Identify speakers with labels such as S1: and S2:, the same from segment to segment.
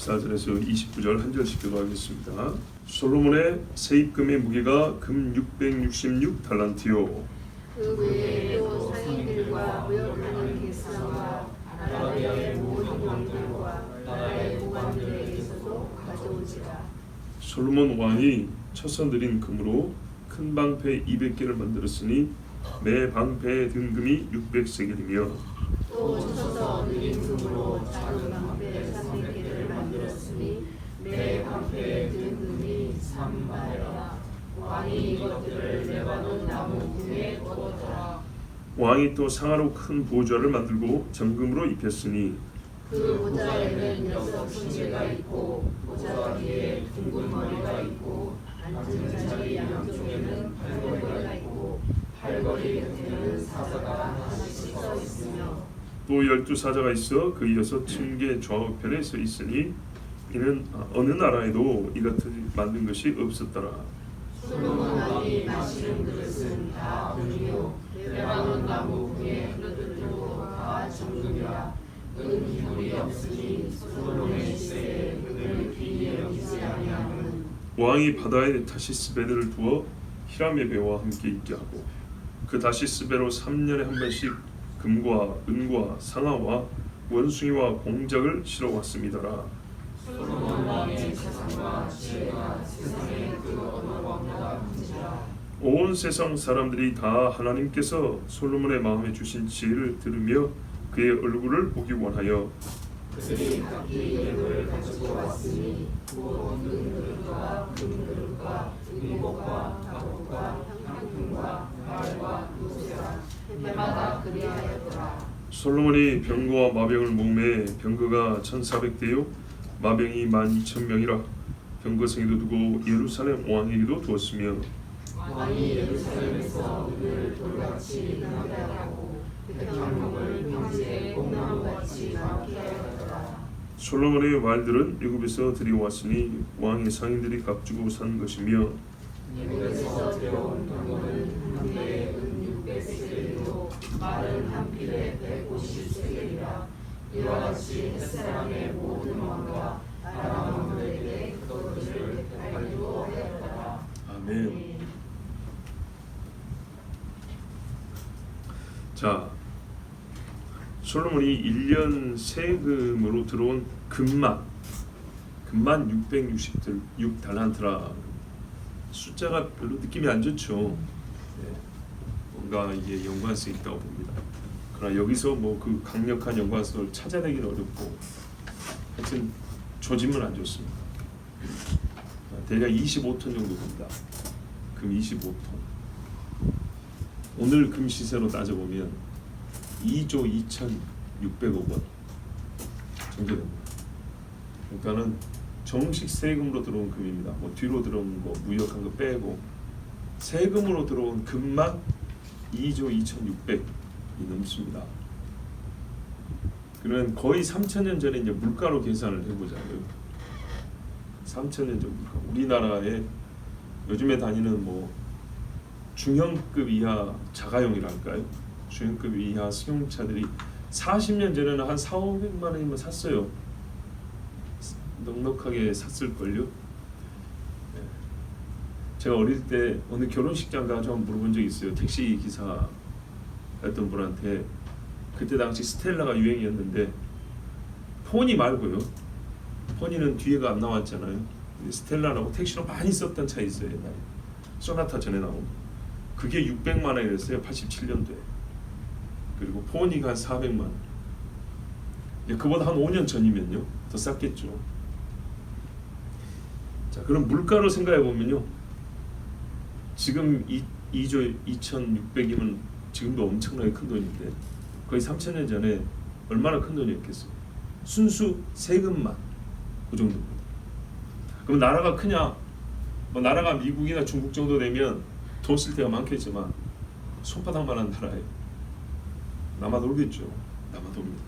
S1: 14절에서 29절 한 절씩 기도하겠습니다. 솔로몬의 세입금의 무게가 금 666달란트요.
S2: 그 외에도 상인들과 무역하는 객사와 아라비아의 모든 왕들과 나라의 고관들에게서도 가져오지라.
S1: 솔로몬 왕이 쳐서 느린 금으로 큰 방패 200개를 만들었으니 매 방패의 등금이 600세겔이며
S2: 또 쳐서 느린 금으로 작은 방패 300개를 만들었으니 매 방패의 등금이 3바레라. 왕이 이것들을 레바논 나무 궁에 꽂았더라.
S1: 왕이 또 상하로 큰 보좌를 만들고 정금으로 입혔으니
S2: 그 보좌에는 6 있고 보좌 뒤에 둥근 머리가 있고 앉은 자리 양쪽에는 팔걸이가 있고 팔걸이 곁에는 사자가 하나씩 서 있으며
S1: 또 12사자가 있어 그 6층계 좌우편에 서 있으니 이는 어느 나라에도 이같이 만든 것이 없었더라.
S2: 솔로몬 왕이 마시는 그릇은 다 은이요 레바논 나무 궁의 그릇들도 다 정금이라. 은 기물이 없으니 솔로몬의 시대에 은을 귀히 여기지 아니하는.
S1: 왕이 바다에 다시스 배들을 두어 히람의 배와 함께 있게 하고 그 다시스 배로 3년에 한 번씩 금과 은과 상아와 원숭이와 공작을 실어 왔습니다라.
S2: 솔로몬 왕의 재산과 지혜가 세상의 그 어느 왕보다 큰지라.
S1: 온 세상 사람들이 다 하나님께서 솔로몬의 마음에 주신 지혜를 들으며 그의 얼굴을 보기 원하여
S2: 그들이 각기 예물을 가지고 왔으니 곧 은그릇과 금그릇과 의복과 가복과 향품과 말과 노새라. 해마다 그리하였더라.
S1: 솔로몬이 병거와 마병을 목매에 병거가 1400대요 마병이 12,000명이라 병거성에도 두고 예루살렘 왕에게도 두었으며
S2: 왕이 예루살렘에서 은을 돌같이 나게 하고 그 경목을 평지에 뽕나무같이 많게 하였더라.
S1: 솔로몬의 말들은 애굽에서 들여왔으니 왕의 상인들이 값주고 산 것이며
S2: 애굽에서 들여온 경목은 한 대에 은 600세겔이요 말은 한 필에 150세겔이라. 이와 같이 햇사람의 모든 왕과 아람 왕들에게 그것들을 팔기도 하였더라.
S1: 아멘. 자, 솔로몬이 1년 세금으로 들어온 금만 666달란트라. 숫자가 별로 느낌이 안 좋죠. 네, 뭔가 이게 연관성이 있다고 봅니다. 그러나 여기서 뭐 그 강력한 연관성을 찾아내기는 어렵고 하여튼 조짐은 안 좋습니다. 대략 25톤 정도 됩니다. 금 25톤. 오늘 금 시세로 따져보면 2조 2,600억 원 정도 됩니다. 그러니까는 정식 세금으로 들어온 금입니다. 뭐 뒤로 들어온 거, 무역한 거 빼고 세금으로 들어온 금만 2조 2,600이 넘습니다. 그러면 거의 3,000년 전에 이제 물가로 계산을 해보자고요. 3,000년 전 물가. 우리나라에 요즘에 다니는 뭐 중형급 이하 자가용이랄까요? 중형급 이하 승용차들이 40년 전에는 한 4,500만 원이면 샀어요. 넉넉하게 샀을걸요. 네. 제가 어릴 때 어느 결혼식장 가서 물어본 적이 있어요. 택시 기사였던 분한테. 그때 당시 스텔라가 유행이었는데 포니 말고요. 포니는 뒤에가 안 나왔잖아요. 스텔라라고 택시로 많이 썼던 차 있어요. 옛날에 소나타 전에 나온. 그게 600만 원이었어요. 87년도에. 그리고 포니가 한 400만 원. 그보다 한 5년 전이면요 더 쌌겠죠. 자, 그럼 물가로 생각해 보면요, 지금 2조 2,600이면 지금도 엄청나게 큰 돈인데 거의 3,000년 전에 얼마나 큰 돈이었겠어요. 순수 세금만 그 정도입니다. 그럼 나라가 크냐? 뭐 나라가 미국이나 중국 정도 되면 돈 쓸 데가 많겠지만 손바닥만한 나라에 남아 돌겠죠. 남아 돕니다.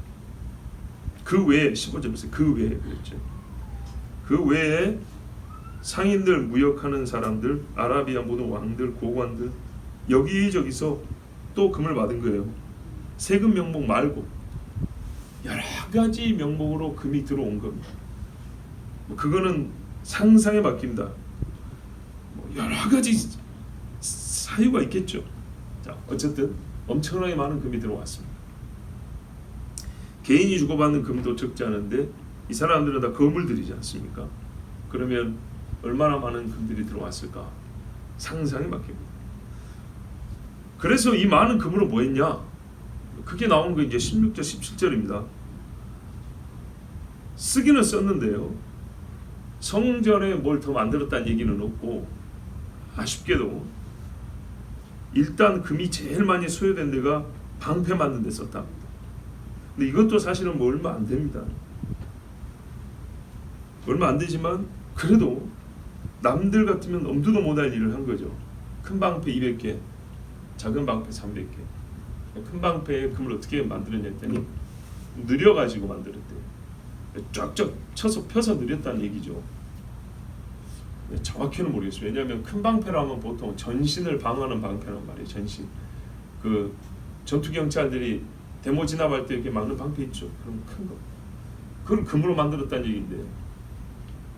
S1: 그 외에 15절에서 그 외에 그랬죠. 그 외에 상인들, 무역하는 사람들, 아라비아 모든 왕들, 고관들 여기저기서 또 금을 받은 거예요. 세금 명목 말고 여러 가지 명목으로 금이 들어온 겁니다. 뭐 그거는 상상에 맡깁니다. 뭐 여러 가지 사유가 있겠죠. 자, 어쨌든 엄청나게 많은 금이 들어왔습니다. 개인이 주고받는 금도 적지 않은데 이 사람들은 다 금을 들이지 않습니까? 그러면 얼마나 많은 금들이 들어왔을까? 상상에 맡깁니다. 그래서 이 많은 금으로 뭐 했냐? 그게 나오는 게 이제 16절, 17절입니다. 쓰기는 썼는데요. 성전에 뭘 더 만들었다는 얘기는 없고, 아쉽게도 일단 금이 제일 많이 소요된 데가 방패 만든 데 썼다. 근데 이것도 사실은 뭐 얼마 안 됩니다. 얼마 안 되지만 그래도 남들 같으면 엄두도 못할 일을 한 거죠. 큰 방패 200개, 작은 방패 300개. 큰 방패에 금을 어떻게 만들었냐 했더니 느려가지고 만들었대요. 쫙쫙 쳐서 펴서 느렸다는 얘기죠. 정확히는 모르겠어요. 왜냐하면 큰 방패라면 보통 전신을 방어하는 방패란 말이에요. 전신. 그 전투 경찰들이 데모 진압할 때 이렇게 막는 방패 있죠. 그럼 큰 거. 그걸 금으로 만들었다는 얘기인데,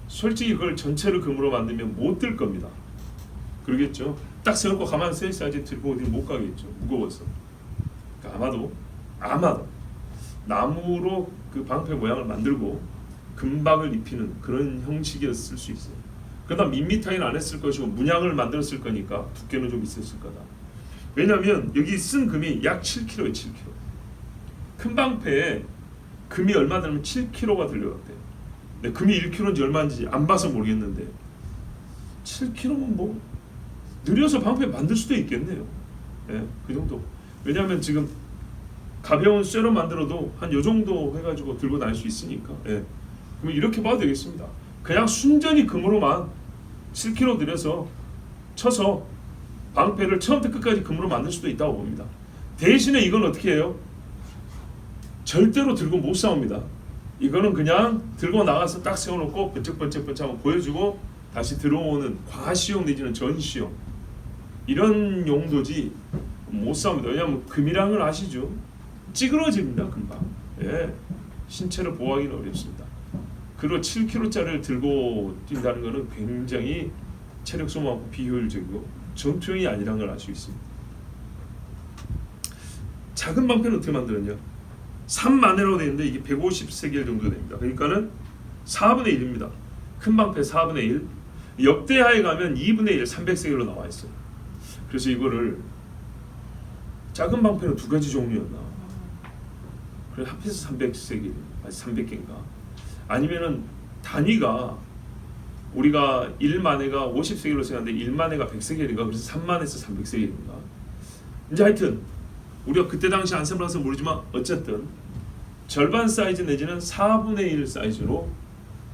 S1: 솔직히 그걸 전체를 금으로 만들면 못 들 겁니다. 그러겠죠. 딱 세우고 가만히 서 있어야지 들고 어디 못 가겠죠. 무거워서. 그러니까 아마도 나무로 그 방패 모양을 만들고 금박을 입히는 그런 형식이었을 수 있어요. 그다음 밋밋하게는 안 했을 것이고 문양을 만들었을 거니까 두께는 좀 있었을 거다. 왜냐하면 여기 쓴 금이 약 7kg예요. 7kg. 큰 방패에 금이 얼마 되면 7kg가 들려갔대요. 근데 금이 1kg인지 얼마인지 안 봐서 모르겠는데 7kg면 뭐 느려서 방패 만들 수도 있겠네요. 예, 그 정도. 왜냐하면 지금 가벼운 쇠로 만들어도 한 요 정도 해가지고 들고 다닐 수 있으니까. 예. 그럼 이렇게 봐도 되겠습니다. 그냥 순전히 금으로만 7kg 들여서 쳐서 방패를 처음부터 끝까지 금으로 만들 수도 있다고 봅니다. 대신에 이건 어떻게 해요? 절대로 들고 못 싸웁니다. 이거는 그냥 들고 나가서 딱 세워놓고 번쩍번쩍 한번 보여주고 다시 들어오는 과시용 내지는 전시용 이런 용도지 못 싸웁니다. 왜냐하면 금이라는 걸 아시죠? 찌그러집니다. 금방. 예, 신체를 보호하기는 어렵습니다. 그리고 7kg짜리를 들고 뛴다는 것은 굉장히 체력 소모하고 비효율적이고 전투용이 아니라는 걸 알 수 있습니다. 작은 방패는 어떻게 만들었냐? 3만회라고 되어 있는데 이게 150세겔 정도 됩니다. 그러니까는 4분의 1입니다. 큰 방패 4분의 1. 역대하에 가면 2분의 1, 300세겔로 나와 있어요. 그래서 이거를 작은 방패는 두 가지 종류였나? 그래 합해서 300세겔, 300개인가? 아니면은 단위가 우리가 1만회가 50세겔로 생각하는데 1만회가 100세겔인가? 그래서 3만에서 300세겔인가? 이제 하여튼 우리가 그때 당시 안 써봐서 모르지만 어쨌든 절반 사이즈 내지는 4분의 1 사이즈로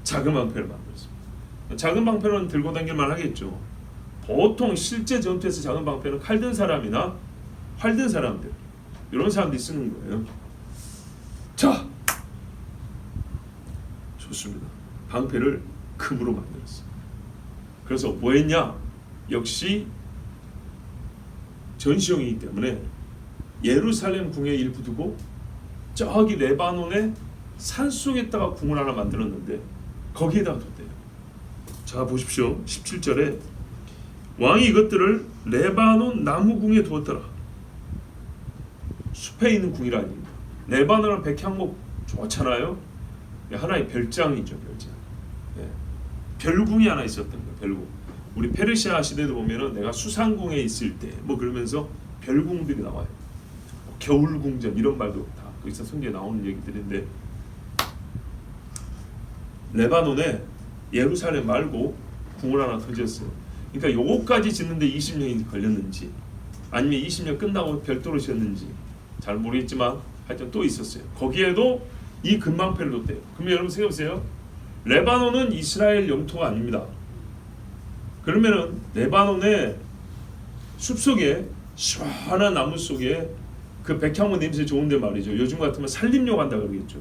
S1: 작은 방패를 만들었습니다. 작은 방패는 들고 다닐만 하겠죠. 보통 실제 전투에서 작은 방패는 칼 든 사람이나 활 든 사람들 이런 사람들이 쓰는 거예요. 자, 좋습니다. 방패를 금으로 만들었어요. 그래서 뭐 했냐? 역시 전시용이기 때문에 예루살렘 궁에 일부 두고 저기 레바논의 산속에다가 궁을 하나 만들었는데 거기에다가 뒀대요. 자 보십시오. 17절에 왕이 이것들을 레바논 나무궁에 두었더라. 숲에 있는 궁이라 아닙니다. 레바논은 백향목 좋잖아요. 하나의 별장이죠. 별장. 예. 별궁이 하나 있었던 거예요. 별궁. 우리 페르시아 시대도 보면은 내가 수상궁에 있을 때 뭐 그러면서 별궁들이 나와요. 겨울궁전 이런 말도 다 거기서 성경에 나오는 얘기들인데 레바논에 예루살렘 말고 궁을 하나 더 지었어요. 그러니까 요거까지 짓는데 20년이 걸렸는지 아니면 20년 끝나고 별도로 지었는지 잘 모르겠지만 하여튼 또 있었어요. 거기에도 이 금방패를 뒀대요. 그러면 여러분 생각해보세요. 레바논은 이스라엘 영토가 아닙니다. 그러면은 레바논의 숲속에 시원한 나무 속에 그 백향목 냄새 좋은데 말이죠. 요즘 같으면 산림욕 한다 그러겠죠.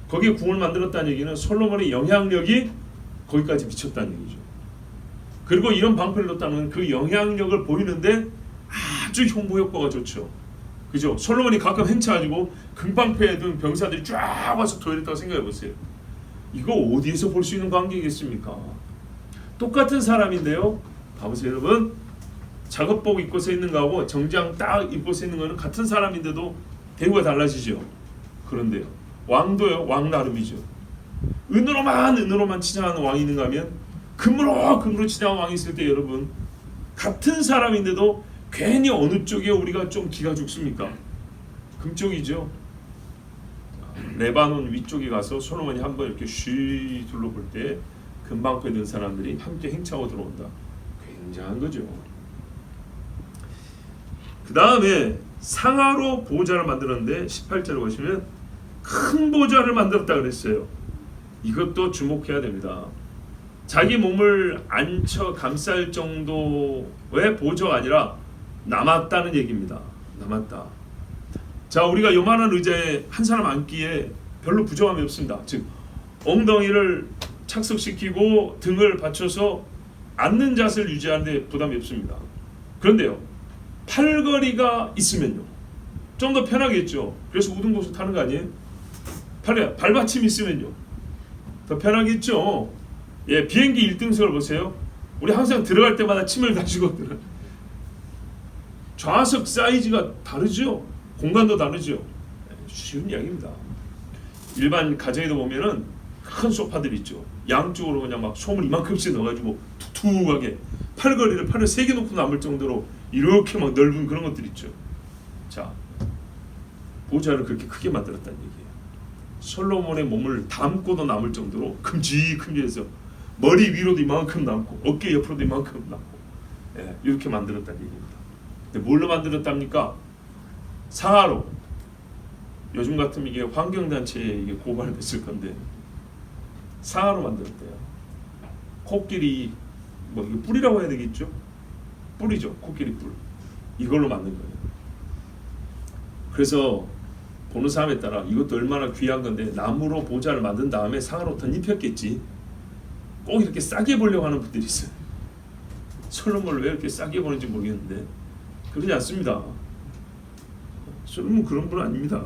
S1: 거기에 궁을 만들었다는 얘기는 솔로몬의 영향력이 거기까지 미쳤다는 얘기죠. 그리고 이런 방패를 뒀다는 그 영향력을 보이는데 아주 홍보 효과가 좋죠. 그죠? 솔로몬이 가끔 행차가지고 금방패에 든 병사들이 쫙 와서 도열했다고 생각해 보세요. 이거 어디에서 볼 수 있는 관계겠습니까? 똑같은 사람인데요. 봐보세요 여러분. 작업복 입고 서 있는 거하고 정장 딱 입고 서 있는 거는 같은 사람인데도 대우가 달라지죠. 그런데요. 왕도요. 왕 나름이죠. 은으로만 치장하는 왕이 있는가 하면 금으로 치장하는 왕이 있을 때 여러분 같은 사람인데도 괜히 어느 쪽에 우리가 좀 기가 죽습니까? 금 쪽이죠. 레바논 위쪽에 가서 솔로몬이 한번 이렇게 쉬 둘러볼 때 금방패 든 사람들이 함께 행차하고 들어온다. 굉장한 거죠. 그 다음에 상아로 보좌를 만들었는데 18절을 보시면 큰 보좌를 만들었다 그랬어요. 이것도 주목해야 됩니다. 자기 몸을 앉혀 감쌀 정도의 보좌가 아니라 남았다는 얘기입니다. 남았다. 자, 우리가 요만한 의자에 한 사람 앉기에 별로 부족함이 없습니다. 즉 엉덩이를 착석시키고 등을 받쳐서 앉는 자세를 유지하는데 부담이 없습니다. 그런데요, 팔걸이가 있으면요 좀 더 편하겠죠. 그래서 우등고수 타는 거 아니에요? 발받침이 있으면요 더 편하겠죠. 예, 비행기 1등석을 보세요. 우리 항상 들어갈 때마다 침을 다시거든요. 좌석 사이즈가 다르죠. 공간도 다르죠. 쉬운 이야기입니다. 일반 가정에도 보면은 큰 소파들 있죠. 양쪽으로 그냥 막 소물 이만큼씩 넣어가지고 툭툭하게 팔걸이를 팔을 3개 놓고 남을 정도로 이렇게 막 넓은 그런 것들 있죠. 자, 보좌를 그렇게 크게 만들었다는 얘기예요. 솔로몬의 몸을 담고도 남을 정도로 큼직큼직해서 머리 위로도 이만큼 남고 어깨 옆으로도 이만큼 남고, 예, 이렇게 만들었다는 얘기입니다. 근데 뭘로 만들었답니까? 상하로. 요즘 같으면 이게 환경단체에 이게 고발됐을 건데 상하로 만들었대요. 코끼리 뭐 이거 뿔이라고 해야 되겠죠? 뿔이죠. 코끼리 뿔. 이걸로 만든 거예요. 그래서 보는 사람에 따라 이것도 얼마나 귀한 건데 나무로 보좌를 만든 다음에 상하로 덧입혔겠지. 꼭 이렇게 싸게 보려고 하는 분들이 있어요. 솔로몬을 왜 이렇게 싸게 보는지 모르겠는데 그러지 않습니다. 솔로몬 그런 분은 아닙니다.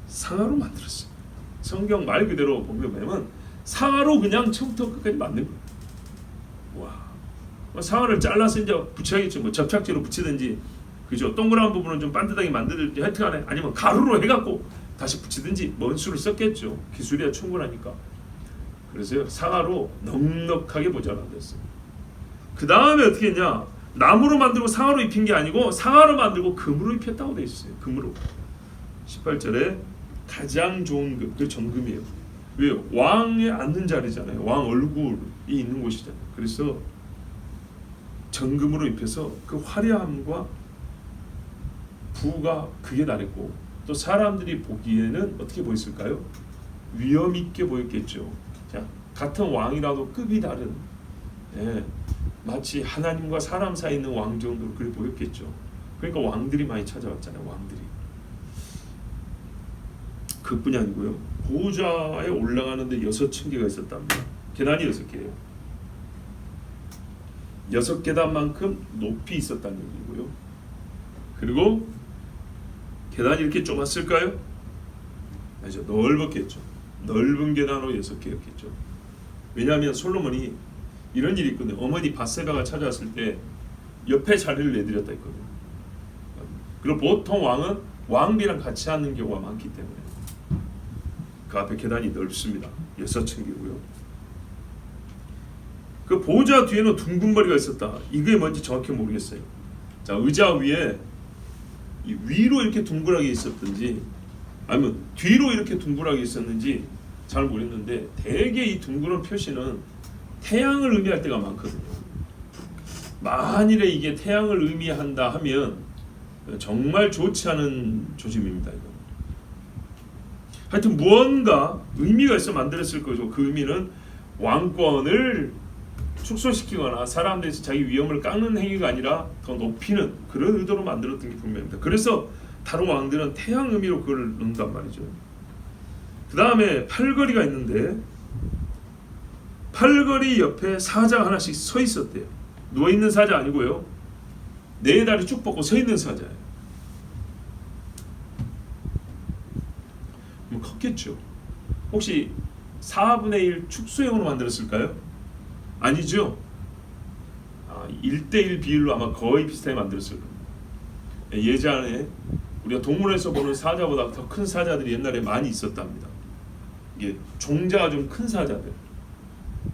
S1: 상하로 만들었어요. 성경 말 그대로 보면 상하로 그냥 처음부터 끝까지 만든 거예요. 와, 상하를 잘라서 이제 붙여야겠죠. 뭐 접착제로 붙이든지, 그죠? 동그란 부분은 좀 반듯하게 만들든지, 하여튼간에 아니면 가루로 해갖고 다시 붙이든지 뭔 수를 썼겠죠. 기술이야 충분하니까. 그래서 상하로 넉넉하게 보좌를 만들었어요. 그 다음에 어떻게 했냐? 나무로 만들고 상하로 입힌 게 아니고 상하로 만들고 금으로 입혔다고 돼 있어요. 금으로. 18절에 가장 좋은 금, 그 정금이에요. 왜요? 왕의 앉는 자리잖아요. 왕 얼굴이 있는 곳이잖아요. 그래서 정금으로 입혀서 그 화려함과 부가 극에 달했고, 또 사람들이 보기에는 어떻게 보였을까요? 위엄 있게 보였겠죠. 자, 같은 왕이라도 급이 다른, 예, 마치 하나님과 사람 사이에 있는 왕 정도로 그래 보였겠죠. 그러니까 왕들이 많이 찾아왔잖아요. 왕들이. 그뿐이 아니고요. 보좌에 올라가는데 6층계가 있었답니다. 계단이 6개예요. 6계단만큼 높이 있었다는 얘기고요. 그리고 계단이 이렇게 좁았을까요? 아니죠. 넓었겠죠. 넓은 계단으로 6개였겠죠. 왜냐하면 솔로몬이 이런 일이 있거든요. 어머니 밧세바가 찾아왔을 때 옆에 자리를 내드렸다 했거든요. 그리고 보통 왕은 왕비랑 같이 앉는 경우가 많기 때문에 그 앞에 계단이 넓습니다. 6층이고요. 그 보좌 뒤에는 둥근 머리가 있었다. 이게 뭔지 정확히 모르겠어요. 자, 의자 위에 위로 이렇게 둥글하게 있었든지 아니면 뒤로 이렇게 둥글하게 있었는지 잘 모르겠는데 대개 이 둥그런 표시는 태양을 의미할 때가 많거든요. 만일에 이게 태양을 의미한다 하면 정말 좋지 않은 조짐입니다. 이거. 하여튼 무언가 의미가 있어 만들었을 거죠. 그 의미는 왕권을 축소시키거나 사람들에서 자기 위엄을 깎는 행위가 아니라 더 높이는 그런 의도로 만들었던 게 분명합니다. 그래서 다른 왕들은 태양 의미로 그걸 넣는단 말이죠. 그 다음에 팔걸이가 있는데 팔걸이 옆에 사자가 하나씩 서 있었대요. 누워있는 사자 아니고요. 네 다리 쭉 뻗고 서 있는 사자예요. 뭐 컸겠죠. 혹시 4분의 1 축소형으로 만들었을까요? 아니죠. 1대1 비율로 아마 거의 비슷하게 만들었을 겁니다. 예전에 우리가 동물에서 보는 사자보다 더 큰 사자들이 옛날에 많이 있었답니다. 이게 종자가 좀 큰 사자들.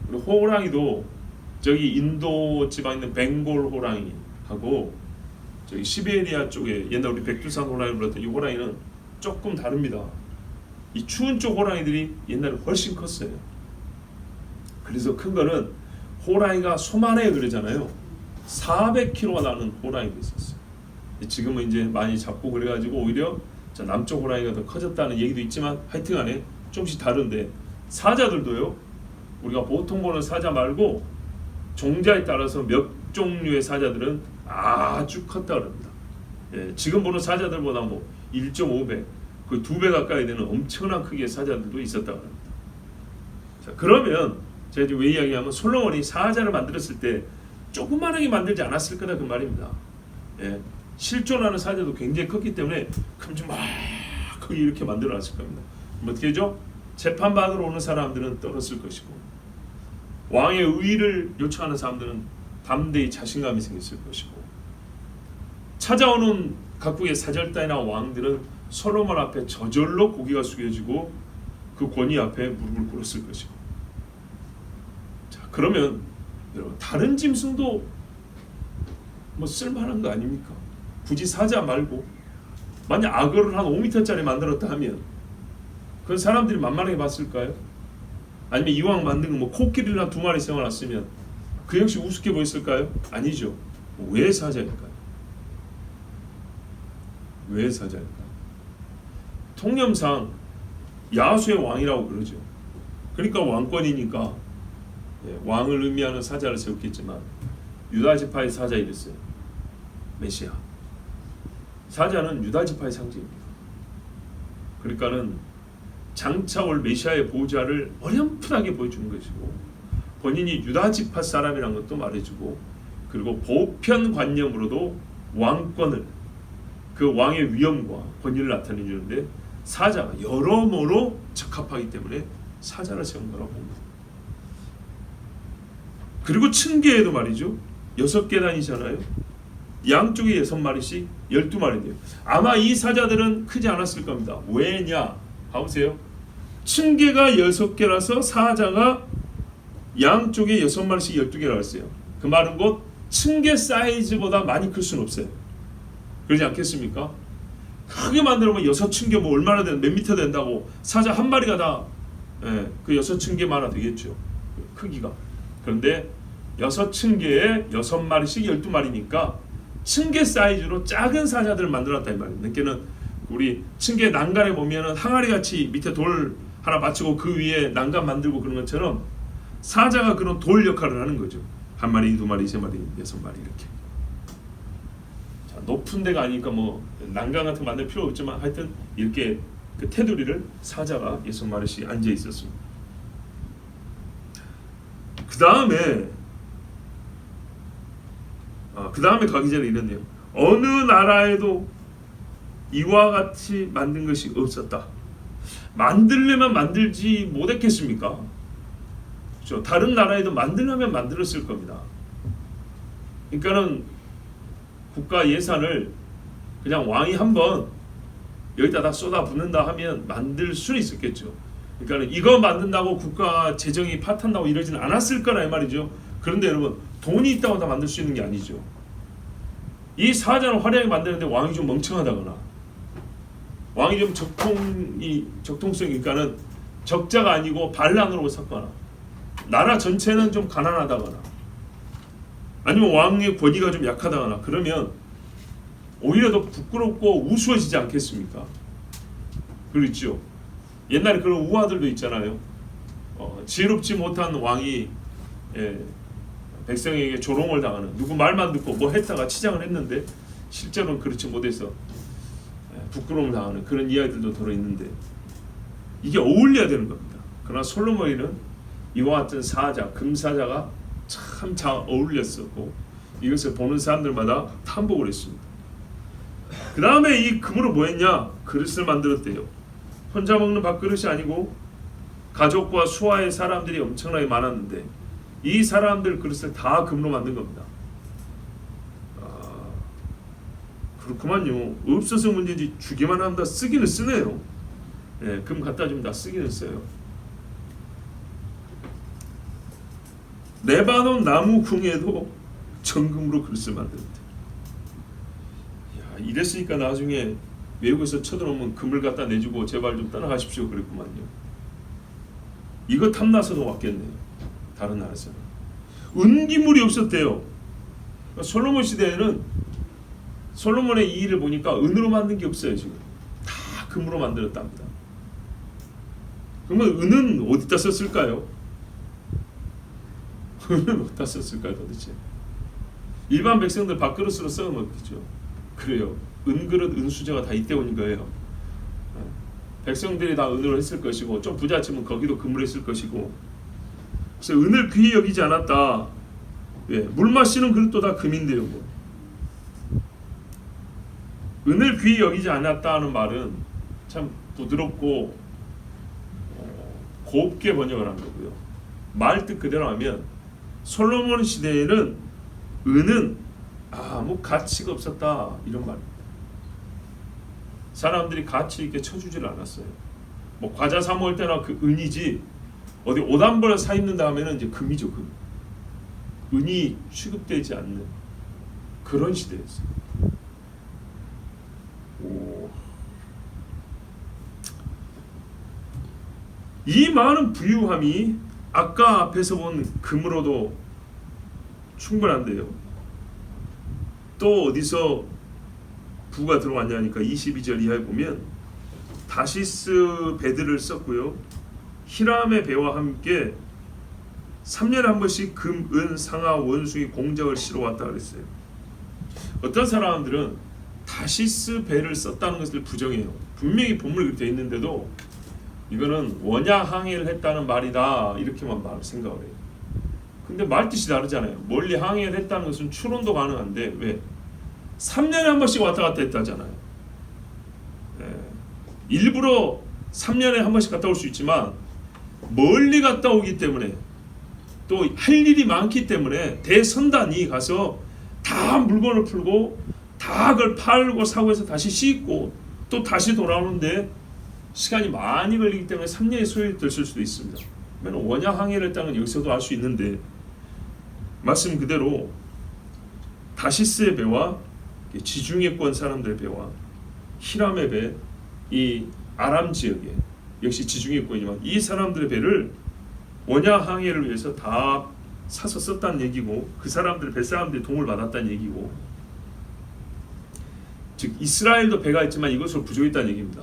S1: 그리고 호랑이도 저기 인도 지방에 있는 벵골 호랑이하고 저기 시베리아 쪽에 옛날 우리 백두산 호랑이를 불렀던 이 호랑이는 조금 다릅니다. 이 추운 쪽 호랑이들이 옛날에 훨씬 컸어요. 그래서 큰 거는 호랑이가 소만해 그러잖아요. 400kg가 나는 호랑이도 있었어요. 지금은 이제 많이 잡고 그래가지고 오히려 남쪽 호랑이가 더 커졌다는 얘기도 있지만 하여튼간에 조금씩 다른데 사자들도요. 우리가 보통 보는 사자 말고 종자에 따라서 몇 종류의 사자들은 아주 컸다 그럽니다. 지금 보는 사자들보다 뭐 1.5배, 거의 2배 가까이 되는 엄청난 크기의 사자들도 있었다 그럽니다. 자, 그러면 제가 지금 왜 이야기하면 솔로몬이 사자를 만들었을 때 조그만하게 만들지 않았을 거다 그 말입니다. 실존하는 사자도 굉장히 컸기 때문에 큼지막하게 이렇게 만들어놨을 겁니다. 어떻게 하죠? 재판받으러 오는 사람들은 떨었을 것이고 왕의 의의를 요청하는 사람들은 담대히 자신감이 생겼을 것이고 찾아오는 각국의 사절단이나 왕들은 솔로몬 앞에 저절로 고개가 숙여지고 그 권위 앞에 무릎을 꿇었을 것이고. 자, 그러면 여러분 다른 짐승도 뭐 쓸만한 거 아닙니까? 굳이 사자 말고 만약 악어를 한 5m짜리 만들었다 하면 그건 사람들이 만만하게 봤을까요? 아니면 이왕 만든 거 뭐 코끼리를 한 2마리 세워놨으면 그 역시 우습게 보였을까요? 아니죠. 왜 사자일까요? 왜 사자일까요? 통념상 야수의 왕이라고 그러죠. 그러니까 왕권이니까 왕을 의미하는 사자를 세웠겠지만 유다 지파의 사자 이랬어요. 메시아. 사자는 유다 지파의 상징입니다. 그러니까는 장차 올 메시아의 보좌를 어렴풋하게 보여주는 것이고 본인이 유다 지파 사람이라는 것도 말해주고 그리고 보편관념으로도 왕권을 그 왕의 위엄과 권위를 나타내주는데 사자가 여러모로 적합하기 때문에 사자를 세운 거라고 봅니다. 그리고 층계에도 말이죠. 6계단이잖아요. 양쪽에 6마리씩 12마리 돼요. 아마 이 사자들은 크지 않았을 겁니다. 왜냐? 봐보세요. 층계가 6개라서 사자가 양쪽에 6마리씩 12개라고 했어요. 그 말은 곧 층계 사이즈보다 많이 클 수는 없어요. 그러지 않겠습니까? 크게 만들면 6층계 뭐 얼마나 몇 미터 된다고 사자 한 마리가 다 그 6층계만 되겠죠. 크기가. 그런데 6층계에 6마리씩 12마리니까 층계 사이즈로 작은 사자들을 만들었다 이 말입니다. 그러니까는 우리 층계 난간에 보면은 항아리 같이 밑에 돌 하나 받치고 그 위에 난간 만들고 그런 것처럼 사자가 그런 돌 역할을 하는 거죠. 한 마리, 2마리, 3마리, 6마리 이렇게. 자, 높은 데가 아니니까 뭐 난간 같은 거 만들 필요 없지만 하여튼 이렇게 그 테두리를 사자가 6마리씩 앉아 있었습니다. 그 다음에 가기 전에 이랬네요. 어느 나라에도 이와 같이 만든 것이 없었다. 만들려면 만들지 못했겠습니까? 그렇죠? 다른 나라에도 만들려면 만들었을 겁니다. 그러니까는 국가 예산을 그냥 왕이 한번 여기다 다 쏟아붓는다 하면 만들 수는 있었겠죠. 그러니까는 이거 만든다고 국가 재정이 파탄나고 이러지는 않았을 거라 이 말이죠. 그런데 여러분 돈이 있다고 다 만들 수 있는 게 아니죠. 이 사자를 화려하게 만드는데 왕이 좀 멍청하다거나 왕이 좀 적통성이니까는 적자가 아니고 반란으로 섞거나 나라 전체는 좀 가난하다거나 아니면 왕의 권위가 좀 약하다거나 그러면 오히려 더 부끄럽고 우스워지지 않겠습니까? 그렇죠. 옛날에 그런 우화들도 있잖아요. 지혜롭지 못한 왕이 백성에게 조롱을 당하는 누구 말만 듣고 뭐 했다가 치장을 했는데 실제로는 그렇지 못해서 부끄러움을 당하는 그런 이야기들도 들어있는데 이게 어울려야 되는 겁니다. 그러나 솔로몬이는 이와 같은 사자, 금사자가 참 잘 어울렸었고 이것을 보는 사람들마다 탐복을 했습니다. 그 다음에 이 금으로 뭐 했냐? 그릇을 만들었대요. 혼자 먹는 밥그릇이 아니고 가족과 수하의 사람들이 엄청나게 많았는데 이 사람들 그릇을 다 금으로 만든 겁니다. 그렇구만요. 없어서 문제지 주기만 하면 다 쓰기는 쓰네요. 예, 금 갖다 주면 다 쓰기는 써요. 레바논 나무 궁에도 정금으로 그릇을 만들었대. 야, 이랬으니까 나중에 외국에서 쳐들어오면 금을 갖다 내주고 제발 좀 떠나가십시오 그랬구만요. 이거 탐나서도 왔겠네요. 다른 나라에서는 은기물이 없었대요. 그러니까 솔로몬 시대에는 솔로몬의 이 일을 보니까 은으로 만든 게 없어요. 지금 다 금으로 만들었답니다. 그러면 은은 어디다 썼을까요? 은은 어디다 썼을까요 도대체? 일반 백성들 밥그릇으로 써 먹겠죠. 그래요. 은그릇, 은수저가 다 이때 온 거예요. 백성들이 다 은으로 했을 것이고 좀 부잣집은 거기도 금으로 했을 것이고, 그래서 은을 귀히 여기지 않았다. 예, 물 마시는 그릇도 다 금인데요. 뭐. 은을 귀히 여기지 않았다는 말은 참 부드럽고 곱게 번역을 한 거고요. 말뜻 그대로 하면 솔로몬 시대에는 은은 아무 가치가 없었다 이런 말입니다. 사람들이 가치 있게 쳐주지를 않았어요. 뭐 과자 사 먹을 때나 그 은이지 어디 옷 한 벌 사 입는다 하면은 이제 금이죠. 금. 은이 취급되지 않는 그런 시대였어요. 이 많은 부유함이 아까 앞에서 본 금으로도 충분한데요. 또 어디서 부가 들어왔냐니까 22절 이하에 보면 다시스 배들을 썼고요. 히람의 배와 함께 3년에 한 번씩 금, 은, 상아, 원숭이 공작을 실어 왔다 그랬어요. 어떤 사람들은 다시스 배를 썼다는 것을 부정해요. 분명히 본문에 그렇게 되어 있는데도 이거는 원야 항해를 했다는 말이다 이렇게만 생각을 해요. 근데 말뜻이 다르잖아요. 멀리 항해를 했다는 것은 추론도 가능한데 왜? 3년에 한 번씩 왔다 갔다 했다잖아요. 일부러 3년에 한 번씩 갔다 올 수 있지만 멀리 갔다 오기 때문에 또 할 일이 많기 때문에 대선단이 가서 다 물건을 풀고 다 그걸 팔고 사고 해서 다시 씻고 또 다시 돌아오는데 시간이 많이 걸리기 때문에 3년의 소요가 됐을 수도 있습니다. 원야 항해를 했다는 건 여기서도 알 수 있는데 말씀 그대로 다시스의 배와 지중해권 사람들의 배와 히람의 배, 이 아람 지역에 역시 지중해권이지만 이 사람들의 배를 원야 항해를 위해서 다 사서 썼다는 얘기고 그 사람들 뱃사람들이 도움을 받았다는 얘기고, 즉 이스라엘도 배가 있지만 이것으로 부족했다는 얘기입니다.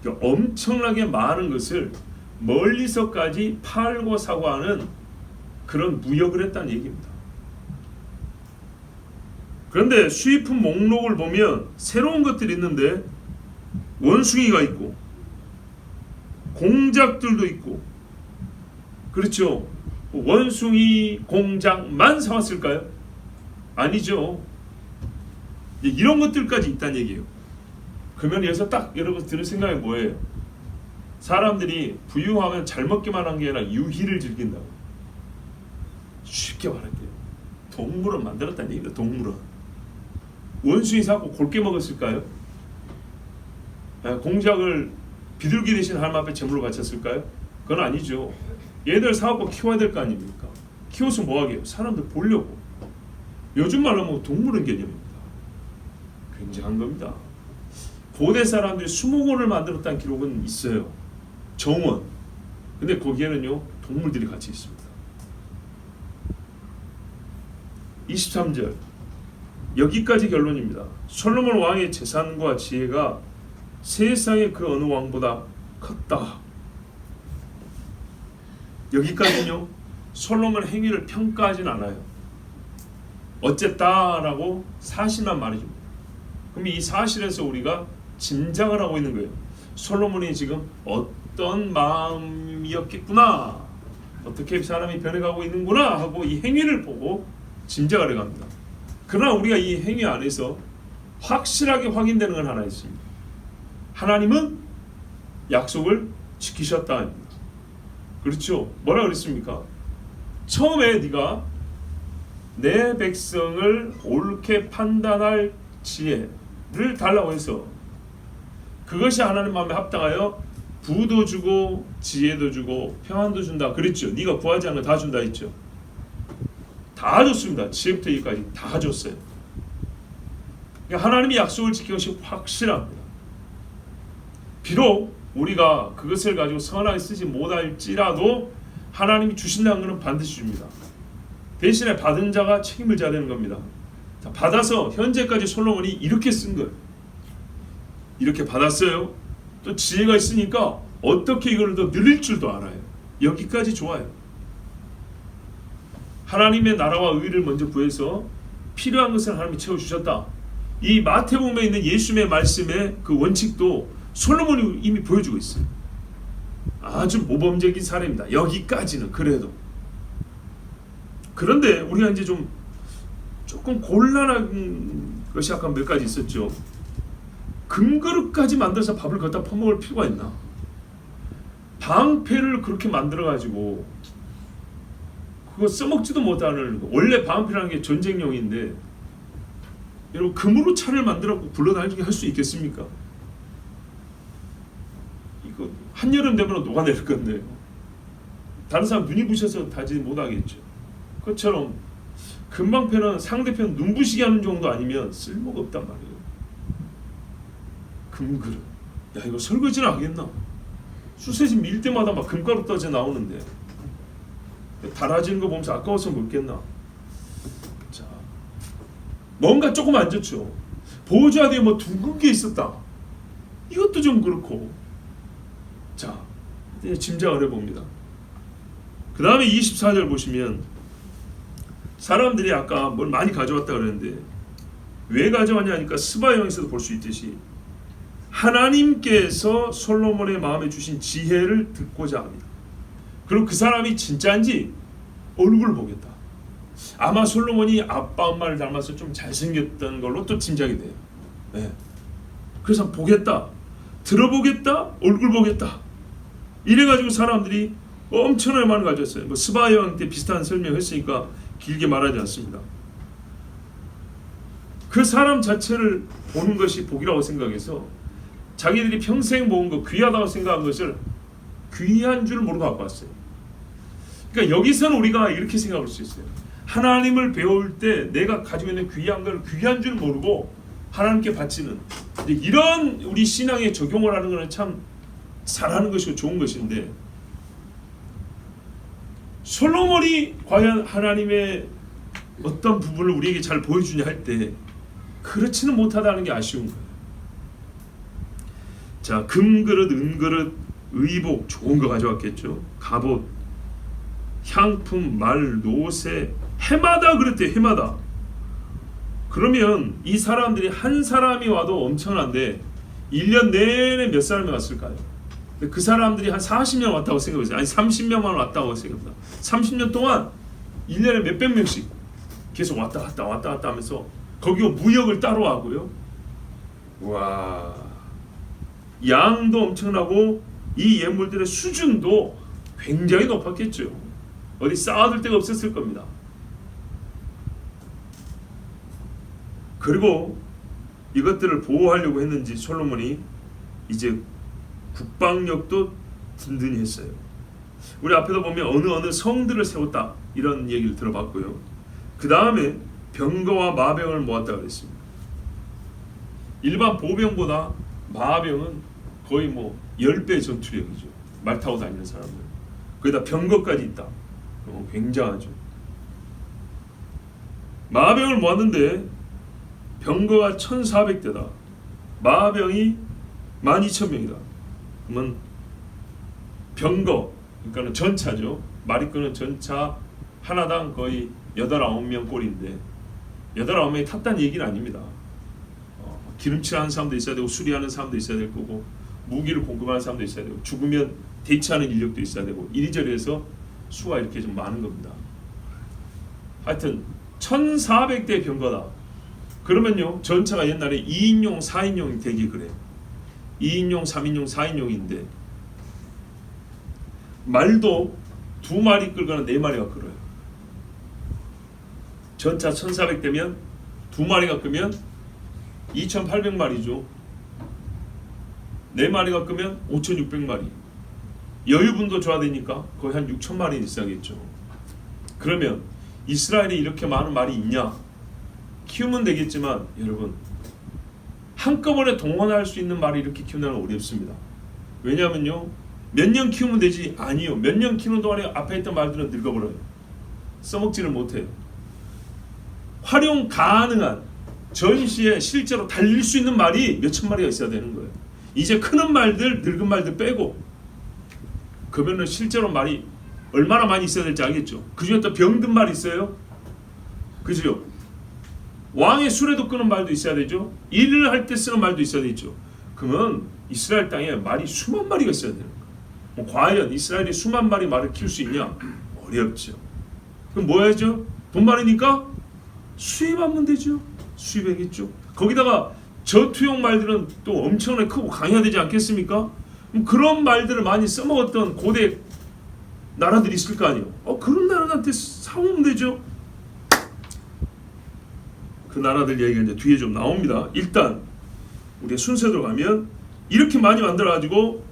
S1: 그러니까 엄청나게 많은 것을 멀리서까지 팔고 사고 하는 그런 무역을 했다는 얘기입니다. 그런데 수입품 목록을 보면 새로운 것들이 있는데 원숭이가 있고 공작들도 있고, 그렇죠? 원숭이 공작만 사왔을까요? 아니죠. 이런 것들까지 있다는 얘기예요. 그러면 여기서 딱 여러분 들을 생각이 뭐예요? 사람들이 부유하면 잘 먹기만 한 게 아니라 유희를 즐긴다고. 쉽게 말할게요. 동물원 만들었다는 얘기입니다. 동물원. 원숭이 사고 골게 먹었을까요? 공작을 비둘기 대신 하나님 앞에 제물로 바쳤을까요? 그건 아니죠. 얘들 사갖고 키워야 될 거 아닙니까? 키워서 뭐하게요? 사람들 보려고. 요즘 말로 하면 동물원 개념입니다. 굉장한 겁니다. 고대 사람들이 수목원을 만들었다는 기록은 있어요. 정원. 근데 거기에는요 동물들이 같이 있습니다. 23절 여기까지 결론입니다. 솔로몬 왕의 재산과 지혜가 세상의 그 어느 왕보다 컸다. 여기까지는요 솔로몬 행위를 평가하진 않아요. 어쨌다라고 사실만 말해줍니다. 그럼 이 사실에서 우리가 짐작을 하고 있는 거예요. 솔로몬이 지금 어떤 마음이었겠구나, 어떻게 사람이 변해가고 있는구나 하고 이 행위를 보고 짐작을 해갑니다. 그러나 우리가 이 행위 안에서 확실하게 확인되는 건 하나 있습니다. 하나님은 약속을 지키셨다. 그렇죠. 뭐라 그랬습니까? 처음에 네가 내 백성을 옳게 판단할 지혜를 달라고 해서 그것이 하나님 마음에 합당하여 부도 주고 지혜도 주고 평안도 준다 그랬죠. 네가 구하지 않는 거 다 준다 했죠. 다 줬습니다. 지혜부터 여기까지 다 줬어요. 그러니까 하나님이 약속을 지킨 것이 확실합니다. 비록 우리가 그것을 가지고 선하게 쓰지 못할지라도 하나님이 주신다는 것은 반드시 줍니다. 대신에 받은 자가 책임을 져야 되는 겁니다. 자, 받아서 현재까지 솔로몬이 이렇게 쓴 거예요. 이렇게 받았어요. 또 지혜가 있으니까 어떻게 이걸 더 늘릴 줄도 알아요. 여기까지 좋아요. 하나님의 나라와 의를 먼저 구해서 필요한 것을 하나님이 채워주셨다. 이 마태복음에 있는 예수님의 말씀의 그 원칙도 솔로몬이 이미 보여주고 있어요. 아주 모범적인 사례입니다. 여기까지는 그래도. 그런데 우리가 이제 조금 곤란한 것이 아까 몇 가지 있었죠. 금그릇까지 만들어서 밥을 걷다 퍼먹을 필요가 있나? 방패를 그렇게 만들어가지고 그거 써먹지도 못하는, 원래 방패라는 게 전쟁용인데 여러분 금으로 차를 만들어갖고 굴러다니게 할 수 있겠습니까? 이거 한여름 되면 녹아내릴 건데요. 다른 사람 눈이 부셔서 다지 못하겠죠. 그것처럼 금방패는 상대편 눈부시게 하는 정도 아니면 쓸모가 없단 말이에요. 금그릇, 야 이거 설거지는 하겠나? 소세지 밀 때마다 막 금가루 떠져 나오는데 달아지는 거 보면서 아까워서 먹겠나? 자, 뭔가 조금 안 좋죠. 보호자 뒤에 뭐 둥근 게 있었다. 이것도 좀 그렇고. 자, 이제 짐작을 해봅니다. 그 다음에 24절 보시면 사람들이 아까 뭘 많이 가져왔다 그랬는데 왜 가져왔냐 하니까 스바형에서도 볼 수 있듯이 하나님께서 솔로몬의 마음에 주신 지혜를 듣고자 합니다. 그리고 그 사람이 진짜인지 얼굴을 보겠다. 아마 솔로몬이 아빠 엄마를 닮아서 좀 잘생겼던 걸로 또 짐작이 돼요. 네. 그래서 보겠다, 들어보겠다, 얼굴 보겠다. 이래가지고 사람들이 엄청나게 많이 가졌어요. 뭐 스바형 때 비슷한 설명했으니까 길게 말하지 않습니다. 그 사람 자체를 보는 것이 복이라고 생각해서 자기들이 평생 모은 거 귀하다고 생각한 것을 귀한 줄 모르고 갖고 왔어요. 그러니까 여기서는 우리가 이렇게 생각할 수 있어요. 하나님을 배울 때 내가 가지고 있는 귀한 걸 귀한 줄 모르고 하나님께 바치는 이런 우리 신앙에 적용을 하는 것은 참 잘하는 것이고 좋은 것인데 솔로몬이 과연 하나님의 어떤 부분을 우리에게 잘 보여주냐 할 때 그렇지는 못하다는 게 아쉬운 거예요. 자, 금그릇, 은그릇, 의복 좋은 거 가져왔겠죠. 갑옷, 향품, 말, 노새, 해마다 그랬대. 해마다. 그러면 이 사람들이 한 사람이 와도 엄청난데 1년 내내 몇 사람이 왔을까요? 그 사람들이 한 40명 왔다고 생각해보세요. 아니 30명만 왔다고 생각합니다. 30년 동안 1년에 몇백 명씩 계속 왔다 갔다 하면서 거기가 무역을 따로 하고요. 와, 양도 엄청나고 이 예물들의 수준도 굉장히 높았겠죠. 어디 쌓아둘 데가 없었을 겁니다. 그리고 이것들을 보호하려고 했는지 솔로몬이 이제 국방력도 든든히 했어요. 우리 앞에도 보면 어느 성들을 세웠다 이런 얘기를 들어봤고요. 그 다음에 병거와 마병을 모았다 그랬습니다. 일반 보병보다 마병은 거의 뭐 10배 전투력이죠. 말 타고 다니는 사람들. 거기다 병거까지 있다. 굉장하죠. 마병을 모았는데 병거가 1,400대다. 마병이 12,000명이다. 그러면 병거, 그러니까 전차죠. 말이 끄는 전차 하나당 거의 8, 9명 꼴인데 8, 9명이 탔다는 얘기는 아닙니다. 기름칠하는 사람도 있어야 되고 수리하는 사람도 있어야 될 거고 무기를 공급하는 사람도 있어야 되고 죽으면 대치하는 인력도 있어야 되고 이리저리 해서 수가 이렇게 좀 많은 겁니다. 하여튼 1,400대 병거다. 그러면요 전차가 옛날에 2인용, 4인용이 되게 그래요. 2인용, 3인용, 4인용인데 말도 2마리 끌거나 4마리가 끌어요. 전차 1400대면 2마리가 끄면 2800마리죠. 4마리가 끄면 5600마리. 여유분도 줘야 되니까 거의 한 6000마리 있어야겠죠. 그러면 이스라엘에 이렇게 많은 말이 있냐? 키우면 되겠지만 여러분, 한꺼번에 동원할 수 있는 말을 이렇게 키우는 건 어렵습니다. 왜냐하면요, 몇 년 키우면 되지? 아니요. 몇 년 키우는 동안에 앞에 있던 말들은 늙어버려요. 써먹지를 못해요. 활용 가능한 전시에 실제로 달릴 수 있는 말이 몇천 마리가 있어야 되는 거예요. 이제 크는 말들, 늙은 말들 빼고, 그러면은 실제로 말이 얼마나 많이 있어야 될지 알겠죠. 그 중에 또 병든 말이 있어요. 그죠? 왕의 수레도 끄는 말도 있어야 되죠. 일을 할 때 쓰는 말도 있어야 되죠. 그러면 이스라엘 땅에 말이 수만 마리가 있어야 되는 거예요. 뭐 과연 이스라엘이 수만 마리 말을 키울 수 있냐? 어렵죠. 그럼 뭐 해야죠? 돈 많으니까 수입하면 되죠. 수입하겠죠. 거기다가 저투용 말들은 또 엄청나게 크고 강해야 되지 않겠습니까? 그럼 그런 말들을 많이 써먹었던 고대 나라들이 있을 거 아니에요. 그런 나라한테 사오면 되죠. 그 나라들 얘기가 이제 뒤에 좀 나옵니다. 일단 우리가 순서대로 가면 이렇게 많이 만들어가지고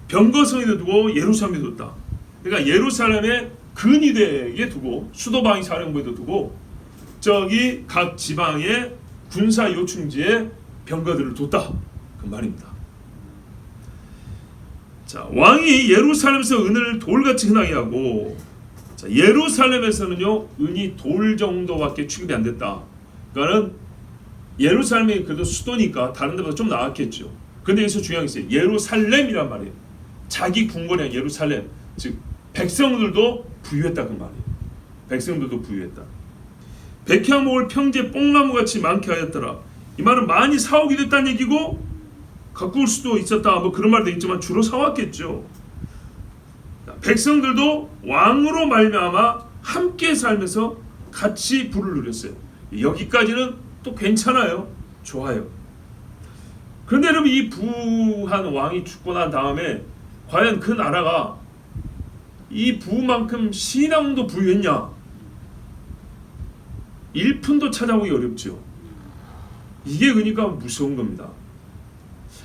S1: 병거성에도 두고 예루살렘에 뒀다. 그러니까 예루살렘에 근위대에 두고 수도방위 사령부에도 두고 저기 각 지방의 군사 요충지에 병거들을 뒀다. 그 말입니다. 자, 왕이 예루살렘에서 은을 돌같이 흔하게 하고, 자, 예루살렘에서는요 은이 돌 정도밖에 취급이 안 됐다. 그러니까는 예루살렘이 그래도 수도니까 다른 데보다 좀 나았겠죠. 근데 여기서 중요한 게 있어요. 예루살렘이란 말이에요. 자기 궁궐이 예루살렘, 즉 백성들도 부유했다 그 말이에요. 백성들도 부유했다. 백향목을 평지에 뽕나무같이 많게 하였더라. 이 말은 많이 사오게 됐다는 얘기고 가꾸을 수도 있었다, 뭐 그런 말도 있지만 주로 사왔겠죠. 백성들도 왕으로 말미암아 함께 살면서 같이 부를 누렸어요. 여기까지는 또 괜찮아요. 좋아요. 그런데 여러분, 이 부한 왕이 죽고 난 다음에 과연 그 나라가 이 부만큼 신앙도 부유했냐? 1푼도 찾아보기 어렵죠. 이게 그러니까 무서운 겁니다.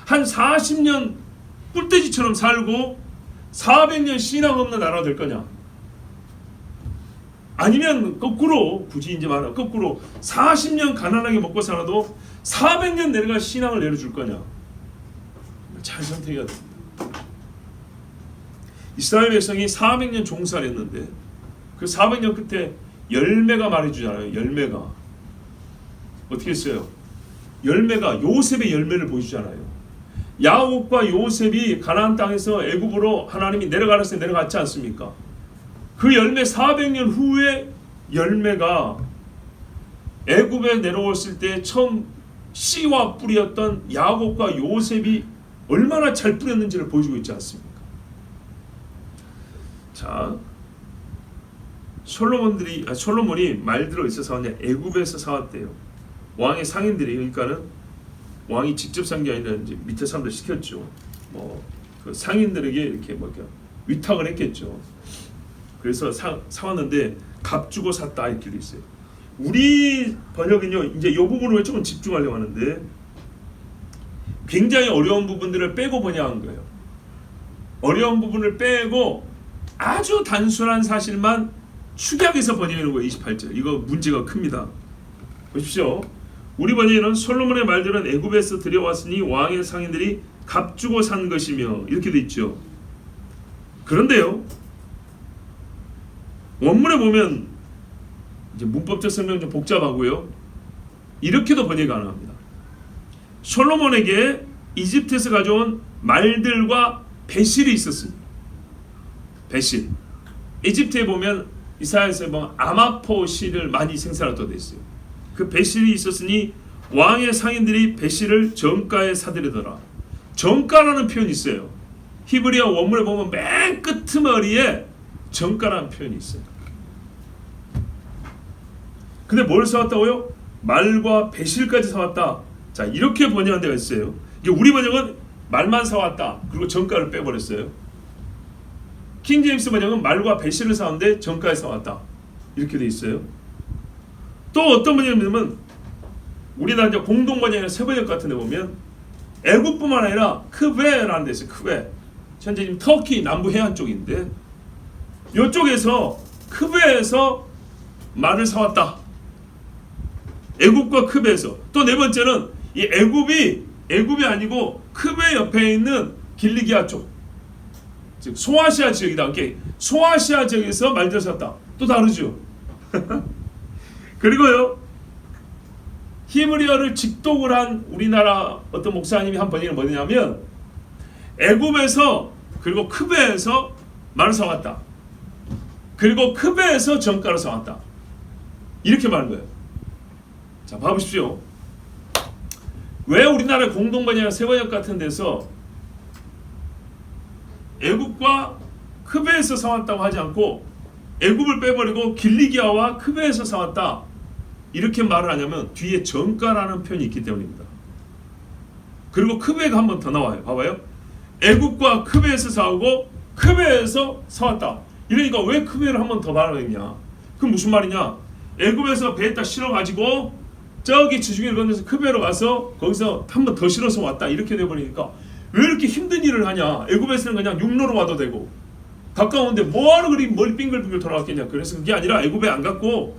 S1: 한 40년 꿀돼지처럼 살고 400년 신앙 없는 나라가 될 거냐? 아니면 거꾸로, 굳이 이제 말하면 거꾸로 40년 가난하게 먹고 살아도 400년 내려가 신앙을 내려줄 거냐? 잘 선택해야 됩니다. 이스라엘 백성이 400년 종살이 했는데 그 400년 끝에 열매가 말해주잖아요. 열매가 어떻게 했어요? 열매가 요셉의 열매를 보여주잖아요. 야곱과 요셉이 가나안 땅에서 애굽으로 하나님이 내려가라서 내려갔지 않습니까? 그 열매 400년 후에 열매가 애굽에 내려왔을 때 처음 씨와 뿌리였던 야곱과 요셉이 얼마나 잘 뿌렸는지를 보여주고 있지 않습니까? 자, 솔로몬이 말들을 어디서 사왔냐? 애굽에서 사왔대요. 왕의 상인들이, 그러니까는 왕이 직접 산 게 아니라 이제 밑에 사람들 시켰죠. 그 상인들에게 이렇게 위탁을 했겠죠. 그래서 사왔는데 값 주고 샀다 이렇게 돼 있어요. 우리 번역은요 이제 이 부분을 조금 집중하려고 하는데 굉장히 어려운 부분들을 빼고 번역한 거예요. 어려운 부분을 빼고 아주 단순한 사실만 축약해서 번역하는 거예요. 28절. 이거 문제가 큽니다. 보십시오. 우리 번역에는 솔로몬의 말들은 애굽에서 들여왔으니 왕의 상인들이 값 주고 산 것이며 이렇게 돼 있죠. 그런데요, 원문에 보면 이제 문법적 설명 좀 복잡하고요. 이렇게도 번역이 가능합니다. 솔로몬에게 이집트에서 가져온 말들과 배실이 있었습니다. 배실. 이집트에 보면 이사야에서 보면 아마포 실을 많이 생산하도록 되어 있어요. 그 배실이 있었으니 왕의 상인들이 배실을 정가에 사들이더라. 정가라는 표현이 있어요. 히브리어 원문에 보면 맨 끄트머리에 정가라는 표현이 있어요. 근데 뭘 사왔다고요? 말과 배실까지 사왔다. 자, 이렇게 번역한 데가 있어요. 이게 우리 번역은 말만 사왔다. 그리고 정가를 빼버렸어요. 킹제임스 번역은 말과 배실을 사왔는데 정가에 사왔다. 이렇게 돼 있어요. 또 어떤 번역이냐면 우리나라 이제 공동 번역이나 새 번역 같은 데 보면 애국뿐만 아니라 크베라는 데 있어요. 크베. 현재 지금 터키 남부 해안 쪽인데 이쪽에서 크베에서 말을 사왔다. 애굽과 크베에서. 또 네 번째는 이 애굽이 아니고 크베 옆에 있는 길리기아 쪽, 즉 소아시아 지역이다. 소아시아 지역에서 말들을 샀다. 또 다르죠. 그리고요, 히브리어를 직독을 한 우리나라 어떤 목사님이 한 번역은 뭐냐면 애굽에서 그리고 크베에서 말을 사왔다. 그리고 크베에서 정가를 사왔다. 이렇게 말한 거예요. 자, 봐보십시오. 왜 우리나라 공동번역, 새번역 같은 데서 애굽과 크베에서 사왔다고 하지 않고 애굽을 빼버리고 길리기아와 크베에서 사왔다 이렇게 말을 하냐면 뒤에 정가라는 표현이 있기 때문입니다. 그리고 크베가 한 번 더 나와요. 봐봐요. 애굽과 크베에서 사오고 크베에서 사왔다. 이러니까 왜 크베를 한 번 더 말하느냐? 그럼 무슨 말이냐? 애굽에서 배에다 실어가지고 저기 지중해를 건너서 크베로 가서 거기서 한 번 더 실어서 왔다. 이렇게 돼버리니까 왜 이렇게 힘든 일을 하냐? 애굽에서는 그냥 육로로 와도 되고 가까운데 뭐하러 그리 머리 빙글빙글 돌아왔겠냐? 그래서 그게 아니라 애굽에 안 갔고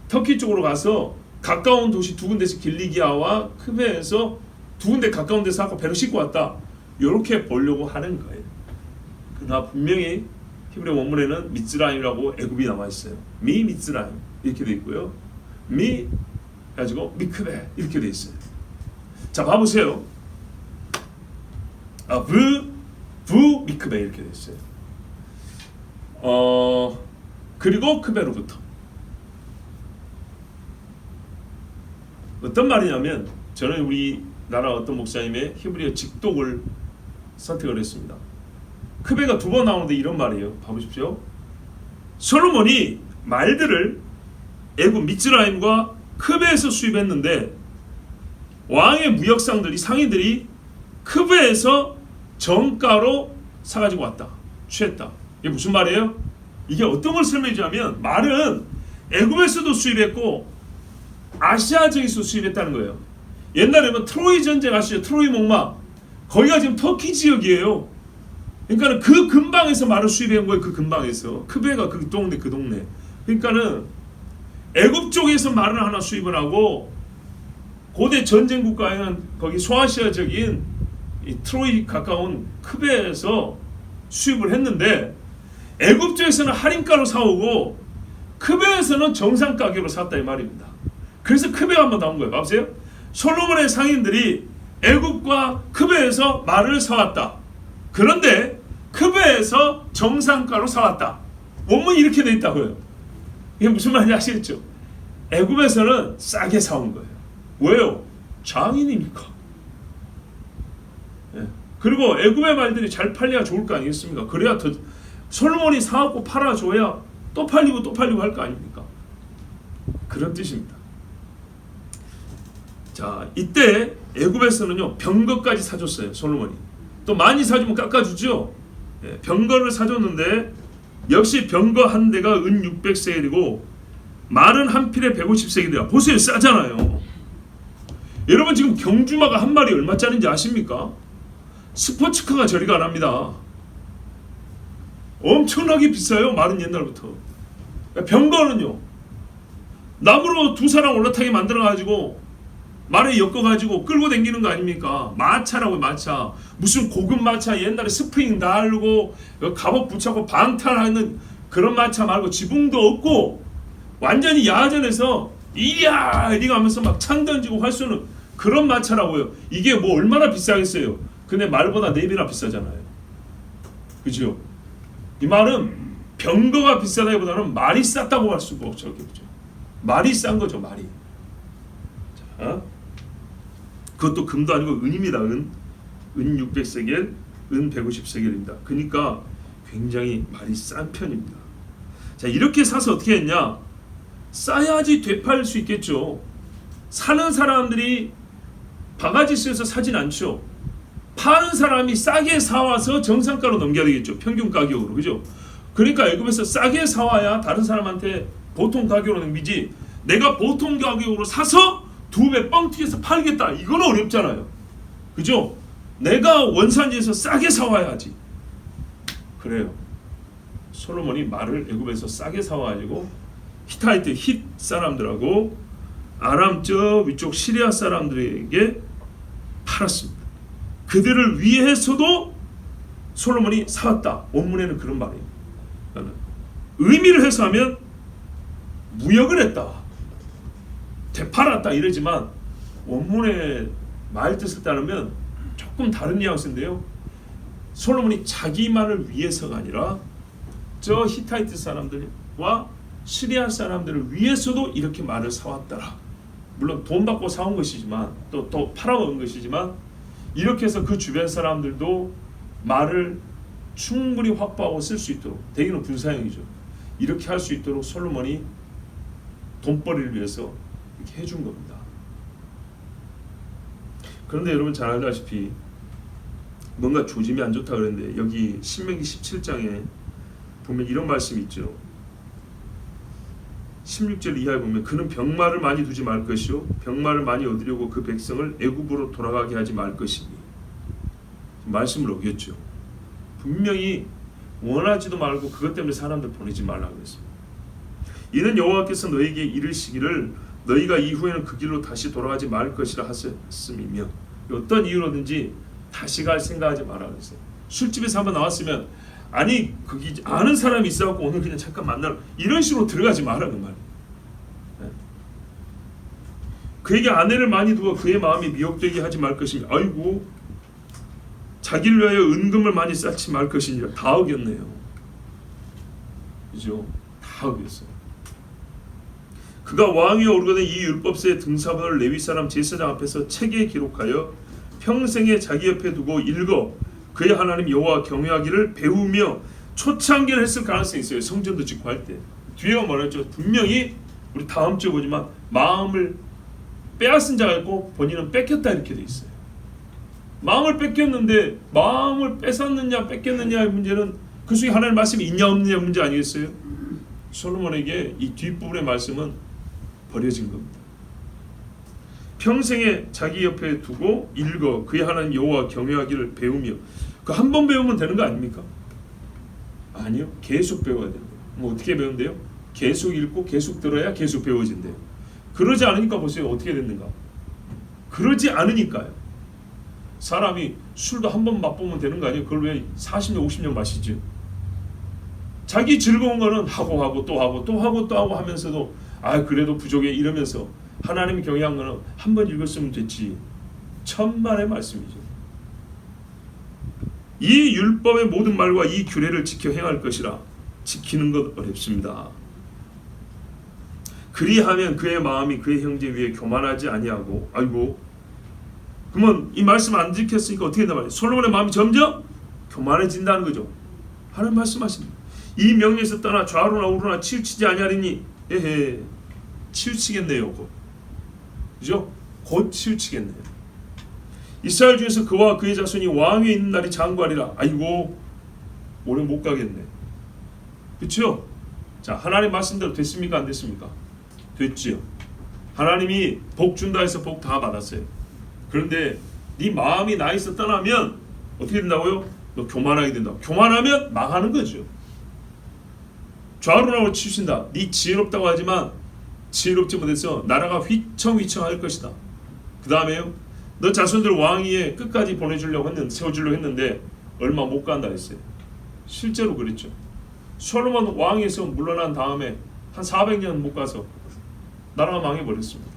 S1: 터키 쪽으로 가서 가까운 도시 두 군데씩 길리기아와 크베에서 두 군데 가까운 데서 아까 배로 싣고 왔다. 이렇게 보려고 하는 거예요. 그러나 분명히 히브리 원문에는 미츠라임이라고 애굽이 남아 있어요. 미 미츠라임 이렇게 돼 있고요. 미 가지고 미크베 이렇게 돼 있어요. 자, 봐보세요. 부 미크베 이렇게 돼 있어요. 그리고 크베로부터 어떤 말이냐면 저는 우리나라 어떤 목사님의 히브리어 직독을 선택을 했습니다. 크베가 두 번 나오는데 이런 말이에요. 봐보십시오. 솔로몬이 말들을 애굽 미츠라임과 크베에서 수입했는데 왕의 무역상들이 상인들이 크베에서 정가로 사가지고 왔다. 취했다. 이게 무슨 말이에요? 이게 어떤 걸 설명해 주냐면 말은 애굽에서도 수입했고 아시아 지역에서 수입했다는 거예요. 옛날에는 트로이 전쟁 아시죠? 트로이 목마. 거기가 지금 터키 지역이에요. 그러니까는 그 근방에서 말을 수입한 거예요. 그 근방에서. 크베가 그 동네. 그러니까는 애굽 쪽에서 말을 하나 수입을 하고 고대 전쟁 국가에는 거기 소아시아적인 이 트로이 가까운 크베에서 수입을 했는데 애굽 쪽에서는 할인가로 사오고 크베에서는 정상 가격으로 샀다 이 말입니다. 그래서 크베가 한번 나온 거예요. 봐보세요. 솔로몬의 상인들이 애굽과 크베에서 말을 사왔다. 그런데 크베에서 정상가로 사왔다. 원문이 이렇게 돼 있다고요. 이게 무슨 말인지 아시겠죠? 애굽에서는 싸게 사온 거예요. 왜요? 장인이니까. 예. 그리고 애굽의 말들이 잘 팔려야 좋을 거 아니겠습니까? 그래야 더 솔로몬이 사갖고 팔아줘야 또 팔리고 할 거 아닙니까? 그런 뜻입니다. 자, 이때 애굽에서는요 병거까지 사줬어요. 솔로몬이. 또 많이 사주면 깎아주죠. 예, 병거를 사줬는데 역시 병거 한 대가 은 600세겔이고 말은 한 필에 150세겔이라. 보세요, 싸잖아요. 여러분 지금 경주마가 한 마리 얼마짜리인지 아십니까? 스포츠카가 저리가 안 합니다. 엄청나게 비싸요. 말은 옛날부터. 병거는요 나무로 두 사람 올라타게 만들어가지고 말에 엮어가지고 끌고 다니는 거 아닙니까? 마차라고요. 마차. 무슨 고급 마차 옛날에 스프링 달고 갑옷 붙여고 방탄하는 그런 마차 말고 지붕도 없고 완전히 야전에서 이리야 이리 가면서 막 창 던지고 활 쏘는 그런 마차라고요. 이게 뭐 얼마나 비싸겠어요. 근데 말보다 4배나 비싸잖아요. 그죠? 이 말은 병거가 비싸다기보다는 말이 쌌다고 할 수가 없죠. 말이 싼 거죠. 말이. 자, 그것도 금도 아니고 은입니다. 은 600세겔, 은 150세겔입니다. 그러니까 굉장히 말이 싼 편입니다. 자, 이렇게 사서 어떻게 했냐? 싸야지 되팔 수 있겠죠. 사는 사람들이 바가지 쓰여서 사진 않죠. 파는 사람이 싸게 사와서 정상가로 넘겨야 되겠죠. 평균 가격으로. 그죠? 그러니까 애굽에서 싸게 사와야 다른 사람한테 보통 가격으로 넘기지, 내가 보통 가격으로 사서 2배 뻥튀기해서 팔겠다, 이건 어렵잖아요. 그죠? 내가 원산지에서 싸게 사와야지. 그래요. 솔로몬이 말을 애굽에서 싸게 사와가지고 히타이트 힛 사람들하고 아람 저 위쪽 시리아 사람들에게 팔았습니다. 그들을 위해서도 솔로몬이 사왔다. 원문에는 그런 말이에요. 의미를 해석하면 무역을 했다, 되팔았다 이러지만 원문의 말 뜻을 따르면 조금 다른 뉘앙스인데요. 솔로몬이 자기만을 위해서가 아니라 저 히타이트 사람들과 시리아 사람들을 위해서도 이렇게 말을 사왔더라. 물론 돈 받고 사온 것이지만 또 팔아온 것이지만 이렇게 해서 그 주변 사람들도 말을 충분히 확보하고 쓸 수 있도록, 대개는 군사형이죠, 이렇게 할 수 있도록 솔로몬이 돈벌이를 위해서 이렇게 해준 겁니다. 그런데 여러분 잘 알다시피 뭔가 조짐이 안 좋다 그랬는데 여기 신명기 17장에 보면 이런 말씀이 있죠. 16절 이하에 보면 그는 병마를 많이 두지 말 것이요 병마를 많이 얻으려고 그 백성을 애굽으로 돌아가게 하지 말 것이니, 말씀을 어겼죠. 분명히 원하지도 말고 그것 때문에 사람들 보내지 말라고 했습니다. 이는 여호와께서 너에게 이르시기를 너희가 이후에는 그 길로 다시 돌아가지 말 것이라 하셨음이며, 어떤 이유로든지 다시 갈 생각하지 말라고 했어요. 술집에서 한번 나왔으면 아니 거기 아는 사람이 있어갖고 오늘 그냥 잠깐 만나러, 이런 식으로 들어가지 말라는 말이에요. 그에게 아내를 많이 두어 그의 마음이 미혹되게 하지 말 것이니, 아이고 자기를 위하여 은금을 많이 쌓지 말 것이니라. 다 어겼네요. 그죠? 다 어겼어요. 그가 왕위에 오르거든 이 율법서의 등사본을 레위 사람 제사장 앞에서 책에 기록하여 평생에 자기 옆에 두고 읽어 그의 하나님 여호와 경외하기를 배우며 초창기를 했을 가능성이 있어요. 성전도 짓고 할 때 뒤에가 말했죠. 분명히 우리 다음 주에 보지만 마음을 빼앗은 자가 있고 본인은 뺏겼다 이렇게 돼 있어요. 마음을 뺏겼는데 마음을 뺏었느냐 뺏겼느냐의 문제는 그 속에 하나님의 말씀이 있냐 없느냐 문제 아니겠어요? 솔로몬에게 이 뒷부분의 말씀은 버려진 겁니다. 평생에 자기 옆에 두고 읽어 그의 하나님 여호와 경외하기를 배우며, 그 한 번 배우면 되는 거 아닙니까? 아니요, 계속 배워야 됩니다. 뭐 어떻게 배운대요? 계속 읽고 계속 들어야 계속 배워진대요. 그러지 않으니까 보세요 어떻게 됐는가. 그러지 않으니까요. 사람이 술도 한 번 맛보면 되는 거 아니에요? 그걸 왜 40년 50년 마시죠? 자기 즐거운 거는 하고 또 하고 하면서도 아 그래도 부족해 이러면서 하나님이 경외한 거는 한 번 읽었으면 됐지. 천만의 말씀이죠. 이 율법의 모든 말과 이 규례를 지켜 행할 것이라. 지키는 것 어렵습니다. 그리하면 그의 마음이 그의 형제 위에 교만하지 아니하고, 아이고 그러면 이 말씀 안 지켰으니까 어떻게 된단 말이에요? 솔로몬의 마음이 점점 교만해진다는 거죠. 하나님 말씀하십니다. 이 명예에서 떠나 좌우로나 우로나 치우치지 아니하리니, 에헤 치우치겠네요. 곧. 그죠? 곧 치우치겠네요. 이스라엘 중에서 그와 그의 자손이 왕위에 있는 날이 장관이라. 아이고 오래 못 가겠네. 그렇죠? 자, 하나님 말씀대로 됐습니까? 안 됐습니까? 됐지요. 하나님이 복 준다 해서 복 다 받았어요. 그런데 네 마음이 나에서 떠나면 어떻게 된다고요? 너 교만하게 된다. 교만하면 망하는 거죠. 좌우로나로 치우친다. 네 지혜롭다고 하지만 지혜롭지 못해서 나라가 휘청휘청할 것이다. 그 다음에요, 너 자손들 왕위에 끝까지 보내주려고 했는데, 세워주려고 했는데 얼마 못 간다 했어요. 실제로 그랬죠. 솔로몬 왕위에서 물러난 다음에 한 400년 못 가서 나라가 망해버렸습니다.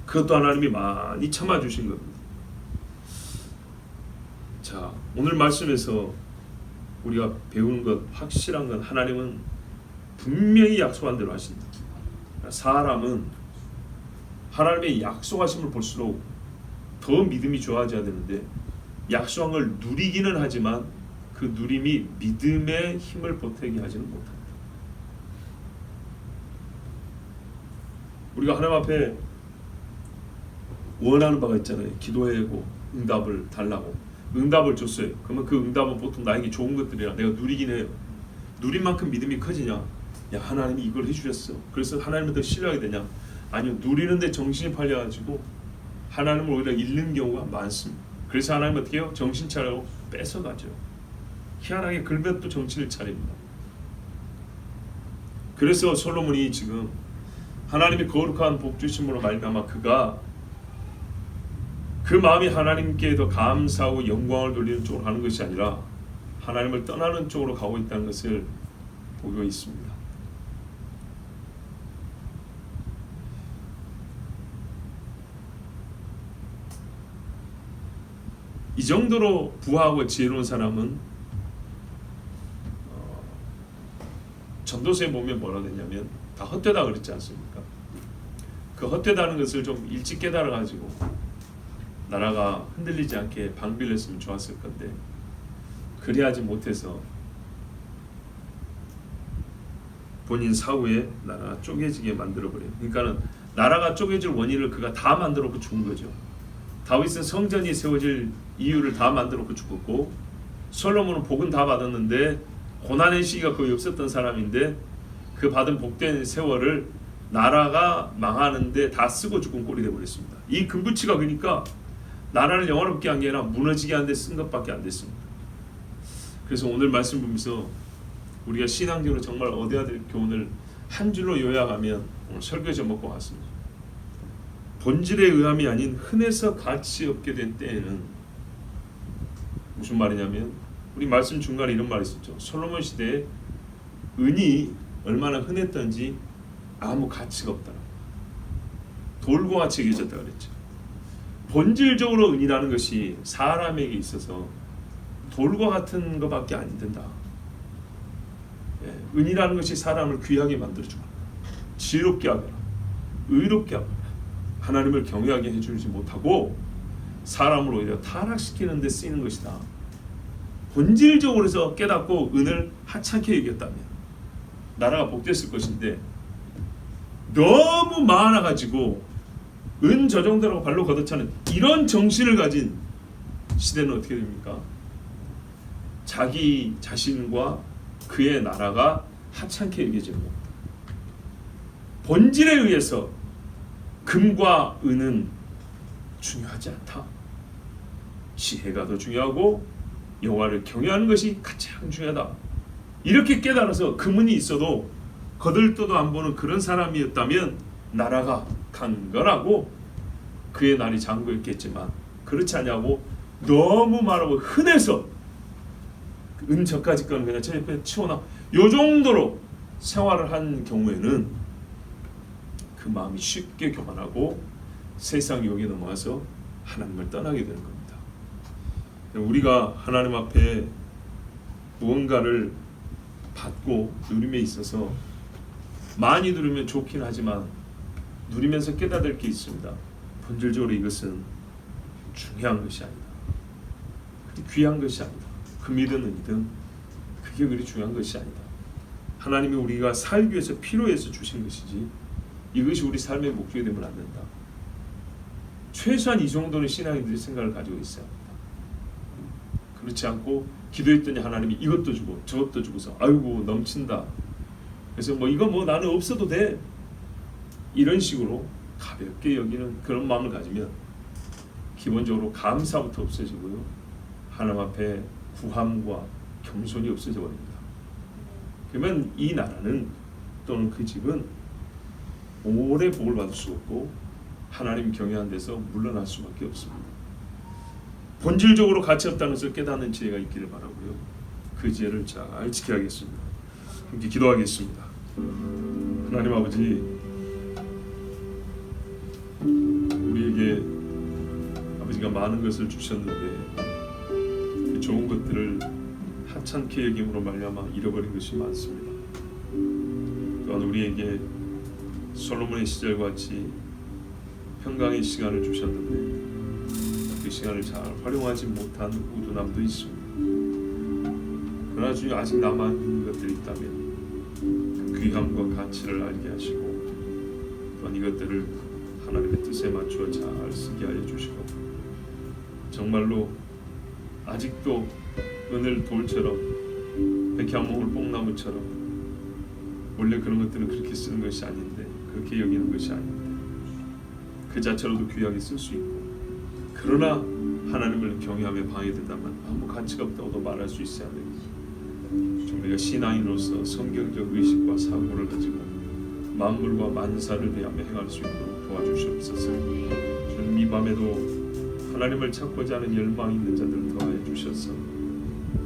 S1: 그것도 하나님이 많이 참아주신 겁니다. 자, 오늘 말씀에서 우리가 배우는 것, 확실한 건 하나님은 분명히 약속한 대로 하신다. 사람은 하나님의 약속하심을 볼수록 더 믿음이 좋아져야 되는데, 약속한 걸 누리기는 하지만 그 누림이 믿음의 힘을 보태게 하지는 못합니다. 우리가 하나님 앞에 원하는 바가 있잖아요. 기도하고 응답을 달라고. 응답을 줬어요. 그러면 그 응답은 보통 나에게 좋은 것들이라 내가 누리긴 해요. 누린 만큼 믿음이 커지냐? 야, 하나님이 이걸 해주셨어. 그래서 하나님을 더 신뢰하게 되냐? 아니요. 누리는데 정신이 팔려가지고 하나님을 오히려 잃는 경우가 많습니다. 그래서 하나님 어떻게 해요? 정신 차리고 뺏어가죠. 희한하게 그러면 또 정신을 차립니다. 그래서 솔로몬이 지금 하나님의 거룩한 복 주심으로 말미암아 그가 그 마음이 하나님께 더 감사하고 영광을 돌리는 쪽으로 하는 것이 아니라 하나님을 떠나는 쪽으로 가고 있다는 것을 보고 있습니다. 이 정도로 부하고 지혜로운 사람은 전도서에 보면 뭐라 되냐면 다 헛되다 그랬지 않습니까? 그 헛되다는 것을 좀 일찍 깨달아 가지고 나라가 흔들리지 않게 방비를 했으면 좋았을 건데 그리하지 못해서 본인 사후에 나라가 쪼개지게 만들어버려요. 그러니까는 나라가 쪼개질 원인을 그가 다 만들어놓고 죽은 거죠. 다윗은 성전이 세워질 이유를 다 만들어놓고 죽었고 솔로몬은 복은 다 받았는데 고난의 시기가 거의 없었던 사람인데 그 받은 복된 세월을 나라가 망하는데 다 쓰고 죽은 꼴이 되어버렸습니다. 이 금부치가 그러니까 나라를 영원롭게 한 게 아니라 무너지게 하는 데 쓴 것밖에 안 됐습니다. 그래서 오늘 말씀 보면서 우리가 신앙적으로 정말 얻어야 될 교훈을 한 줄로 요약하면 오늘 설교 제목과 같습니다. 본질의 의함이 아닌 흔해서 가치 없게 된 때에는 무슨 말이냐면 우리 말씀 중간에 이런 말이 있었죠. 솔로몬 시대에 은이 얼마나 흔했던지 아무 가치가 없다. 돌과 같이 여겨졌다 그랬죠. 본질적으로 은이라는 것이 사람에게 있어서 돌과 같은 것밖에 안 된다. 은이라는 것이 사람을 귀하게 만들어주고 지혜롭게 하거나 의롭게 하거나 하나님을 경외하게 해주지 못하고 사람을 오히려 타락시키는 데 쓰이는 것이다. 본질적으로서 깨닫고 은을 하찮게 여겼다면 나라가 복됐을 것인데 너무 많아가지고 은 저 정도라고 발로 걷어차는 이런 정신을 가진 시대는 어떻게 됩니까? 자기 자신과 그의 나라가 하찮게 여겨지는 겁니다. 본질에 의해서 금과 은은 중요하지 않다. 지혜가 더 중요하고 여호와를 경외하는 것이 가장 중요하다. 이렇게 깨달아서 금은이 있어도 거들떠도 안 보는 그런 사람이었다면 나라가 강건하고 그의 날이 장구했겠지만 그렇지 않냐고 너무 말하고 흔해서 은 저까지 거는 그냥 저 옆에 치워놔 요 정도로 생활을 한 경우에는 그 마음이 쉽게 교만하고 세상 유혹에 넘어가서 하나님을 떠나게 되는 겁니다. 우리가 하나님 앞에 무언가를 받고 누림에 있어서 많이 누리면 좋긴 하지만 누리면서 깨달을 게 있습니다. 본질적으로 이것은 중요한 것이 아니다. 귀한 것이 아니다. 금이든 은이든 그게 그리 중요한 것이 아니다. 하나님이 우리가 살기 위해서 필요해서 주신 것이지 이것이 우리 삶의 목적이 되면 안 된다. 최소한 이 정도는 신앙인들이 생각을 가지고 있어야 합니다. 그렇지 않고 기도했더니 하나님이 이것도 주고 저것도 주고서 아이고 넘친다. 그래서 이거 나는 없어도 돼. 이런 식으로 가볍게 여기는 그런 마음을 가지면 기본적으로 감사부터 없어지고요. 하나님 앞에 구함과 겸손이 없어져 버립니다. 그러면 이 나라는 또는 그 집은 오래 복을 받을 수 없고 하나님 경외하는 데서 물러날 수밖에 없습니다. 본질적으로 가치 없다는 것을 깨닫는 지혜가 있기를 바라고요. 그 지혜를 잘 지켜야겠습니다. 함께 기도하겠습니다. 하나님 아버지, 우리에게 아버지가 많은 것을 주셨는데 그 좋은 것들을 하찮게 여김으로 말미암아 잃어버린 것이 많습니다. 또한 우리에게 솔로몬의 시절과 같이 평강의 시간을 주셨는데 그 시간을 잘 활용하지 못한 우둔함도 있습니다. 그러나 주님 아직 남아있는 것들이 있다면 그 귀함과 가치를 알게 하시고 또한 이것들을 하나님의 뜻에 맞추어 잘 쓰게 하여 주시고 정말로 아직도 은을 돌처럼 백향목을 뽕나무처럼 원래 그런 것들은 그렇게 쓰는 것이 아닌데 그렇게 여기는 것이 아닌데 그 자체로도 귀하게 쓸 수 있고 그러나 하나님을 경외함에 방해된다면 아무 가치가 없다고도 말할 수 있어야 됩니다. 우리가 신앙인으로서 성경적 의식과 사고를 가지고 만물과 만사를 대하며 행할 수 있도록 도와주시옵소서. 주님 이 밤에도 하나님을 찾고자 하는 열망이 있는 자들을 더하여 주셔서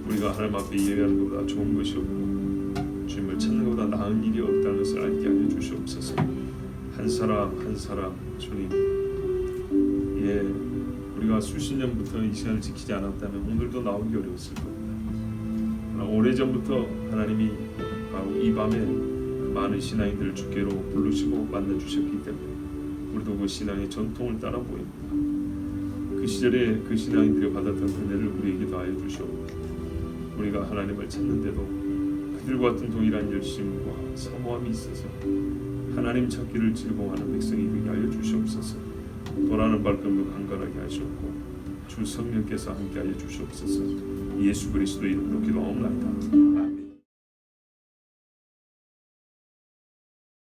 S1: 우리가 하나님 앞에 예배하는 것보다 좋은 것이 없고 주님을 찾는 것보다 나은 일이 없다는 것을 알게 하여 주시옵소서. 한 사람 한 사람 주님 우리가 수십 년부터 이 시간을 지키지 않았다면 오늘도 나오기 어려웠을 겁니다. 그러나 오래전부터 하나님이 바로 이 밤에 많은 신앙인들을 주께로 부르시고 만나주셨기 때문에 우리도 그 신앙의 전통을 따라 보입니다. 그 시절에 그 신앙인들이 받았던 은혜를 우리에게 더하여 주시옵고 우리가 하나님을 찾는데도 그들과 같은 동일한 열심과 사모함이 있어서 하나님 찾기를 즐거워하는 백성이 되게 하여 주시옵소서. 돌아오는 발걸음도 강건하게 하시옵고 주 성령께서 함께 하여 주시옵소서. 예수 그리스도의 이름으로 기도하옵나이다.